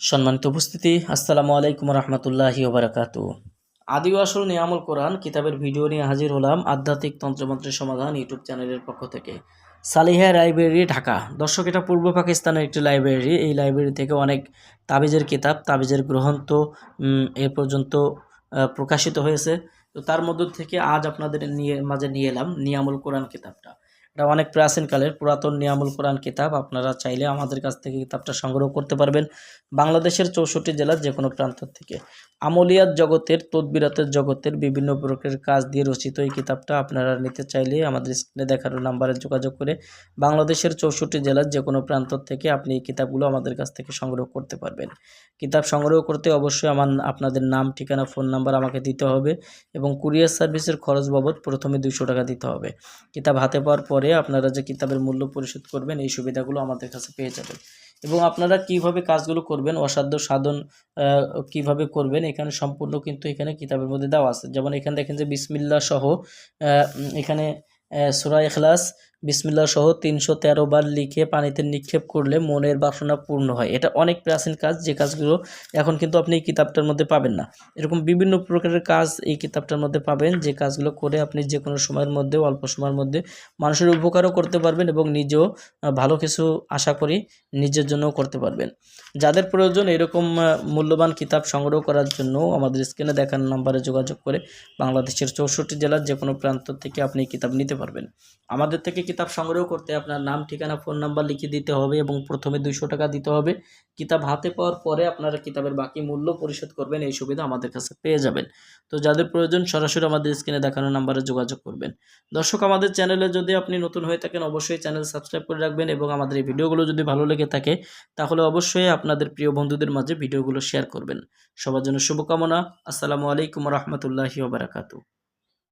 সম্মানিত উপস্থিতি, আসসালামু আলাইকুম রহমতুল্লাহি ওবারাকাতু। আদি ও আসল নিয়ামুল কোরআন কিতাবের ভিডিও নিয়ে হাজির হলাম আধ্যাত্মিক তন্ত্রমন্ত্রের সমাধান ইউটিউব চ্যানেলের পক্ষ থেকে। সালিহা লাইব্রেরি, ঢাকা। দর্শক, এটা পূর্ব পাকিস্তানের একটি লাইব্রেরি। এই লাইব্রেরি থেকে অনেক তাবিজের কিতাব, তাবিজের গ্রন্থ এ পর্যন্ত প্রকাশিত হয়েছে। তো তার মধ্য থেকে আজ আপনাদের মাঝে নিয়ে এলাম নিয়ামুল কোরআন কিতাবটা। এটা অনেক প্রাচীনকালের পুরাতন নিয়ামুল কোরআন কিতাব। আপনারা চাইলে আমাদের কাছ থেকে কিতাবটা সংগ্রহ করতে পারবেন বাংলাদেশের 64 জেলার যে কোনো প্রান্ত থেকে। আমলিয়াত জগতের, তদবিরাতের জগতের বিভিন্ন প্রকারের কাজ দিয়ে রচিত এই কিতাবটা আপনারা নিতে চাইলে আমাদের স্ক্রিনে দেখানো নাম্বারে যোগাযোগ করে বাংলাদেশের 64 জেলার যে কোনো প্রান্ত থেকে আপনি এই কিতাবগুলো আমাদের কাছ থেকে সংগ্রহ করতে পারবেন। কিতাব সংগ্রহ করতে অবশ্যই আপনাদের নাম, ঠিকানা, ফোন নাম্বার আমাকে দিতে হবে এবং কুরিয়ার সার্ভিসের খরচ বাবদ প্রথমে 200 টাকা দিতে হবে। কিতাব হাতে পাওয়ার পরে আপনারা যে কিতাবের মূল্য পরিশোধ করবেন এই সুবিধাগুলো আমাদের কাছে পেয়ে যাবেন। এবং আপনারা কিভাবে কাজগুলো করবেন, অসাধ্য সাধন কিভাবে করবেন, এখানে সম্পূর্ণ কিন্তু এখানে কিতাবের মধ্যে দেওয়া আছে। যেমন এখানে দেখেন যে বিসমিল্লাহ সহ এখানে সূরা ইখলাস বিসমিল্লাহ সহ 313 বার লিখে পানিতে নিক্ষেপ করলে মনের বাসনা পূর্ণ হয়। এটা অনেক প্রাচীন কাজ, যে কাজগুলো এখন কিন্তু আপনি এই কিতাবটার মধ্যে পাবেন না। এরকম বিভিন্ন প্রকারের কাজ এই কিতাবটার মধ্যে পাবেন, যে কাজগুলো করে আপনি যে কোনো সময়ের মধ্যে, অল্প সময়ের মধ্যে মানুষের উপকারও করতে পারবেন এবং নিজেও ভালো কিছু আশা করি নিজের জন্যও করতে পারবেন। যাদের প্রয়োজন এরকম মূল্যবান কিতাব সংগ্রহ করার জন্য আমাদের স্ক্রিনে দেখানো নাম্বারে যোগাযোগ করে বাংলাদেশের 64 জেলার যে কোনো প্রান্ত থেকে আপনি কিতাব নিতে পারবেন। আমাদের থেকে কিতাব সংগ্রহ করতে আপনার নাম, ঠিকানা, ফোন নাম্বার লিখে দিতে হবে এবং প্রথমে 200 টাকা দিতে হবে। কিতাব হাতে পাওয়ার পরে আপনারা কিতাবের বাকি মূল্য পরিশোধ করবেন। এই সুবিধা আমাদের কাছে পেয়ে যাবেন। তো যাদের প্রয়োজন সরাসরি আমাদের স্ক্রিনে দেখানো নাম্বারে যোগাযোগ করবেন। দর্শক, আমাদের চ্যানেলে যদি আপনি নতুন হয়ে থাকেন অবশ্যই চ্যানেল সাবস্ক্রাইব করে রাখবেন এবং আমাদের এই ভিডিওগুলো যদি ভালো লেগে থাকে তাহলে অবশ্যই আপনাদের প্রিয় বন্ধুদের মাঝে ভিডিওগুলো শেয়ার করবেন। সবার জন্য শুভকামনা। আসসালামু আলাইকুম রহমতুল্লাহি ওয়া বারাকাতুহু।